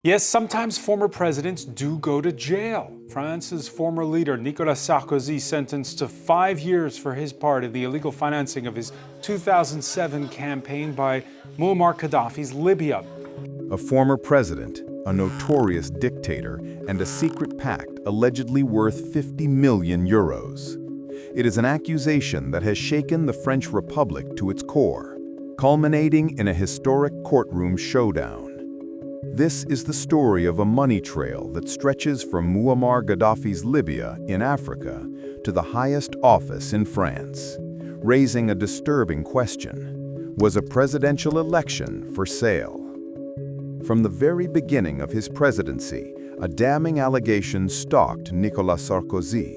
Yes, sometimes former presidents do go to jail. France's former leader, Nicolas Sarkozy, sentenced to 5 years for his part in the illegal financing of his 2007 campaign by Muammar Gaddafi's Libya. A former president, a notorious dictator, and a secret pact allegedly worth 50 million euros. It is an accusation that has shaken the French Republic to its core, culminating in a historic courtroom showdown. This is the story of a money trail that stretches from Muammar Gaddafi's Libya in Africa to the highest office in France, raising a disturbing question: was a presidential election for sale? From the very beginning of his presidency, a damning allegation stalked Nicolas Sarkozy.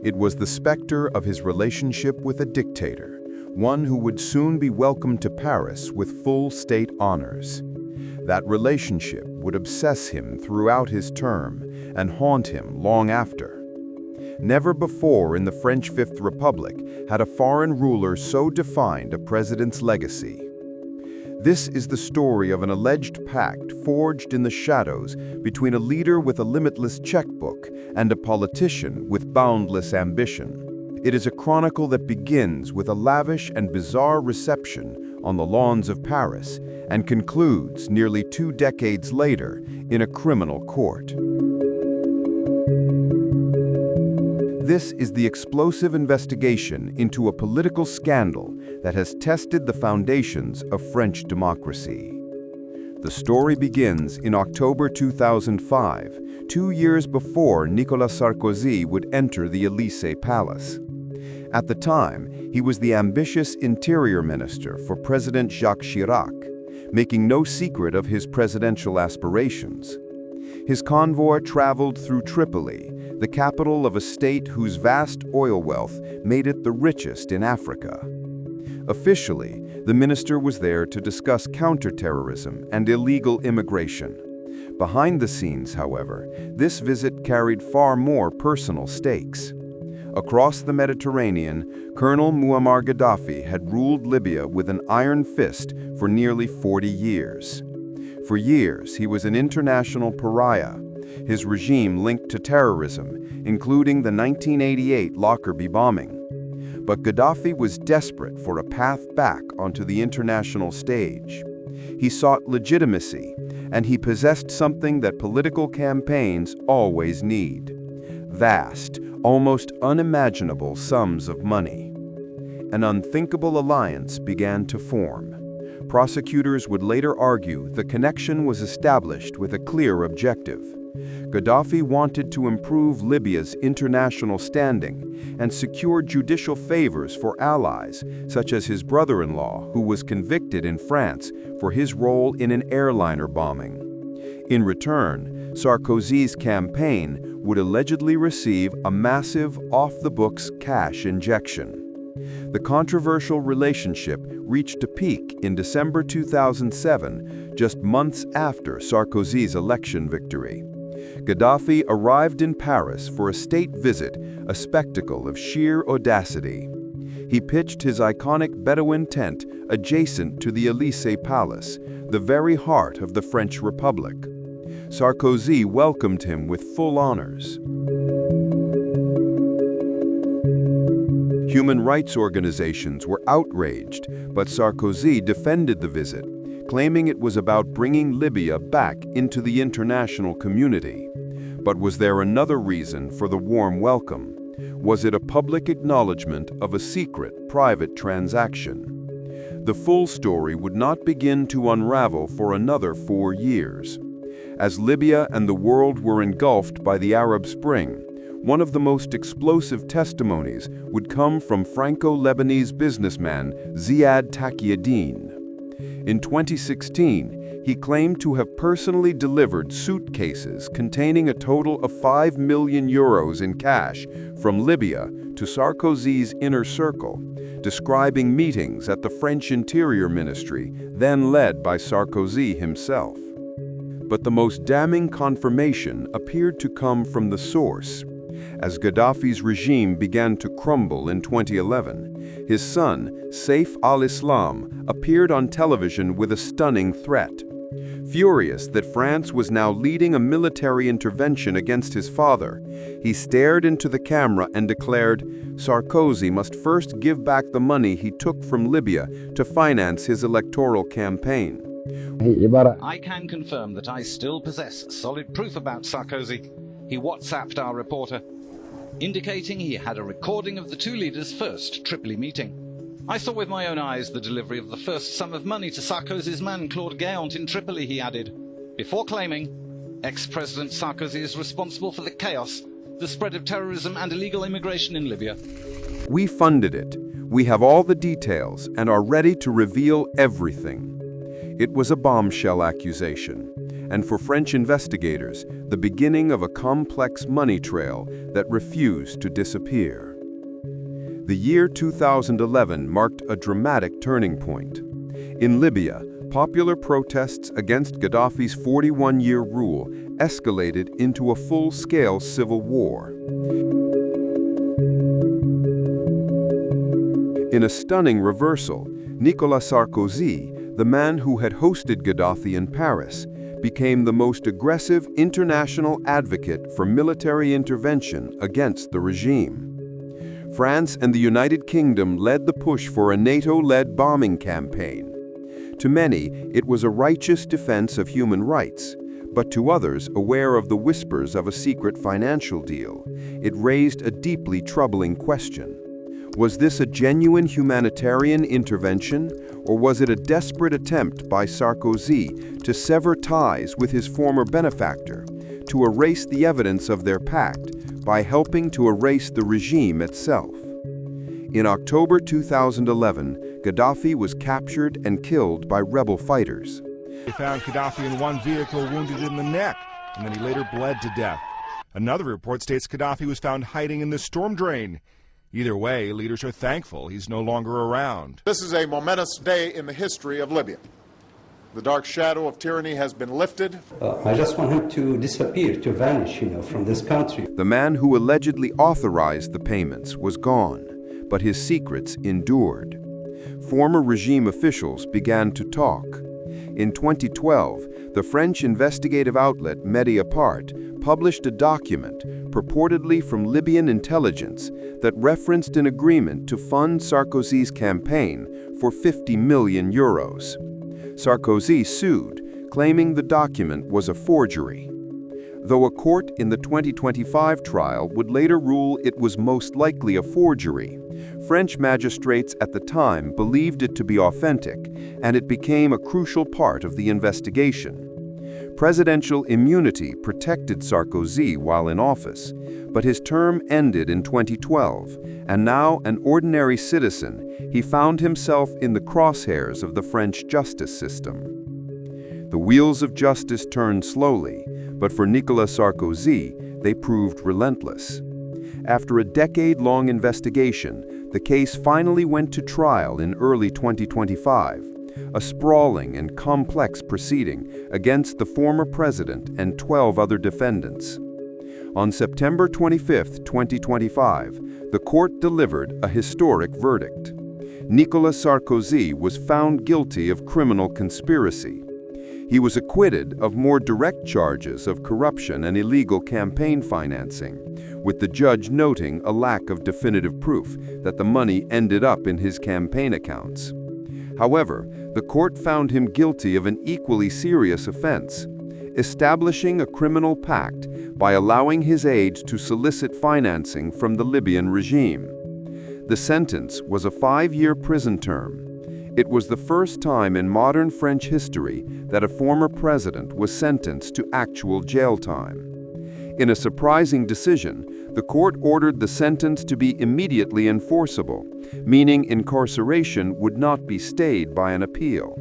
It was the specter of his relationship with a dictator, one who would soon be welcomed to Paris with full state honors. That relationship would obsess him throughout his term and haunt him long after. Never before in the French Fifth Republic had a foreign ruler so defined a president's legacy. This is the story of an alleged pact forged in the shadows between a leader with a limitless checkbook and a politician with boundless ambition. It is a chronicle that begins with a lavish and bizarre reception on the lawns of Paris and concludes nearly 2 decades later in a criminal court. This is the explosive investigation into a political scandal that has tested the foundations of French democracy. The story begins in October 2005, 2 years before Nicolas Sarkozy would enter the Élysée Palace. At the time, he was the ambitious interior minister for President Jacques Chirac, making no secret of his presidential aspirations. His convoy traveled through Tripoli, the capital of a state whose vast oil wealth made it the richest in Africa. Officially, the minister was there to discuss counterterrorism and illegal immigration. Behind the scenes, however, this visit carried far more personal stakes. Across the Mediterranean, Colonel Muammar Gaddafi had ruled Libya with an iron fist for nearly 40 years. For years, he was an international pariah, his regime linked to terrorism, including the 1988 Lockerbie bombing. But Gaddafi was desperate for a path back onto the international stage. He sought legitimacy, and he possessed something that political campaigns always need: vast, almost unimaginable sums of money. An unthinkable alliance began to form. Prosecutors would later argue the connection was established with a clear objective. Gaddafi wanted to improve Libya's international standing and secure judicial favors for allies, such as his brother-in-law, who was convicted in France for his role in an airliner bombing. In return, Sarkozy's campaign would allegedly receive a massive, off-the-books cash injection. The controversial relationship reached a peak in December 2007, just months after Sarkozy's election victory. Gaddafi arrived in Paris for a state visit, a spectacle of sheer audacity. He pitched his iconic Bedouin tent adjacent to the Élysée Palace, the very heart of the French Republic. Sarkozy welcomed him with full honors. Human rights organizations were outraged, but Sarkozy defended the visit, claiming it was about bringing Libya back into the international community. But was there another reason for the warm welcome? Was it a public acknowledgement of a secret, private transaction? The full story would not begin to unravel for another 4 years. As Libya and the world were engulfed by the Arab Spring, one of the most explosive testimonies would come from Franco-Lebanese businessman Ziad Taqiyuddin. In 2016, he claimed to have personally delivered suitcases containing a total of 5 million euros in cash from Libya to Sarkozy's inner circle, describing meetings at the French Interior Ministry, then led by Sarkozy himself. But the most damning confirmation appeared to come from the source. As Gaddafi's regime began to crumble in 2011, his son, Saif al-Islam, appeared on television with a stunning threat: Furious that France was now leading a military intervention against his father, he stared into the camera and declared, Sarkozy must first give back the money he took from Libya to finance his electoral campaign. I can confirm that I still possess solid proof about Sarkozy. He WhatsApped our reporter, indicating he had a recording of the two leaders' first Tripoli meeting. I saw with my own eyes the delivery of the first sum of money to Sarkozy's man Claude Guéant in Tripoli, he added, before claiming ex-President Sarkozy is responsible for the chaos, the spread of terrorism and illegal immigration in Libya. We funded it. We have all the details and are ready to reveal everything. It was a bombshell accusation, and for French investigators, the beginning of a complex money trail that refused to disappear. The year 2011 marked a dramatic turning point. In Libya, popular protests against Gaddafi's 41-year rule escalated into a full-scale civil war. In a stunning reversal, Nicolas Sarkozy, the man who had hosted Gaddafi in Paris, became the most aggressive international advocate for military intervention against the regime. France and the United Kingdom led the push for a NATO-led bombing campaign. To many, it was a righteous defense of human rights, but to others, aware of the whispers of a secret financial deal, it raised a deeply troubling question. Was this a genuine humanitarian intervention, or was it a desperate attempt by Sarkozy to sever ties with his former benefactor, to erase the evidence of their pact by helping to erase the regime itself? In October 2011, Gaddafi was captured and killed by rebel fighters. They found Gaddafi in one vehicle wounded in the neck, and then he later bled to death. Another report states Gaddafi was found hiding in the storm drain. Either way, leaders are thankful he's no longer around. This is a momentous day in the history of Libya. The dark shadow of tyranny has been lifted. I just want him to disappear, to vanish, from this country. The man who allegedly authorized the payments was gone, but his secrets endured. Former regime officials began to talk. In 2012, the French investigative outlet Mediapart published a document, purportedly from Libyan intelligence, that referenced an agreement to fund Sarkozy's campaign for 50 million euros. Sarkozy sued, claiming the document was a forgery. Though a court in the 2025 trial would later rule it was most likely a forgery, French magistrates at the time believed it to be authentic, and it became a crucial part of the investigation. Presidential immunity protected Sarkozy while in office, but his term ended in 2012, and now an ordinary citizen, he found himself in the crosshairs of the French justice system. The wheels of justice turned slowly, but for Nicolas Sarkozy, they proved relentless. After a decade-long investigation, the case finally went to trial in early 2025, a sprawling and complex proceeding against the former president and 12 other defendants. On September 25, 2025, the court delivered a historic verdict. Nicolas Sarkozy was found guilty of criminal conspiracy. He was acquitted of more direct charges of corruption and illegal campaign financing, with the judge noting a lack of definitive proof that the money ended up in his campaign accounts. However, the court found him guilty of an equally serious offense, establishing a criminal pact by allowing his aides to solicit financing from the Libyan regime. The sentence was a 5-year prison term. It was the first time in modern French history that a former president was sentenced to actual jail time. In a surprising decision, the court ordered the sentence to be immediately enforceable, meaning incarceration would not be stayed by an appeal.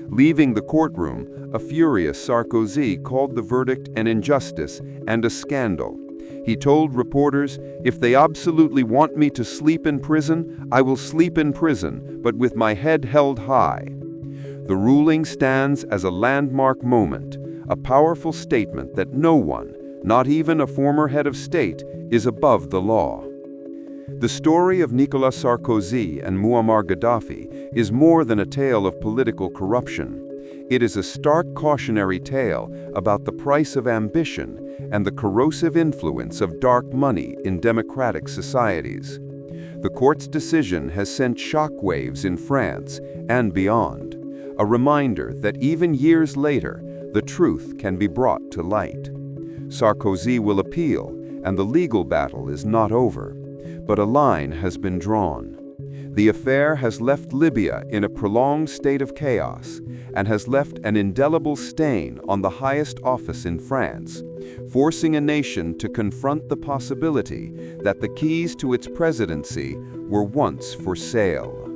Leaving the courtroom, a furious Sarkozy called the verdict an injustice and a scandal. He told reporters, "If they absolutely want me to sleep in prison, I will sleep in prison, but with my head held high." The ruling stands as a landmark moment, a powerful statement that no one, not even a former head of state, is above the law. The story of Nicolas Sarkozy and Muammar Gaddafi is more than a tale of political corruption. It is a stark cautionary tale about the price of ambition and the corrosive influence of dark money in democratic societies. The court's decision has sent shockwaves in France and beyond, a reminder that even years later, the truth can be brought to light. Sarkozy will appeal, and the legal battle is not over, but a line has been drawn. The affair has left Libya in a prolonged state of chaos and has left an indelible stain on the highest office in France, forcing a nation to confront the possibility that the keys to its presidency were once for sale.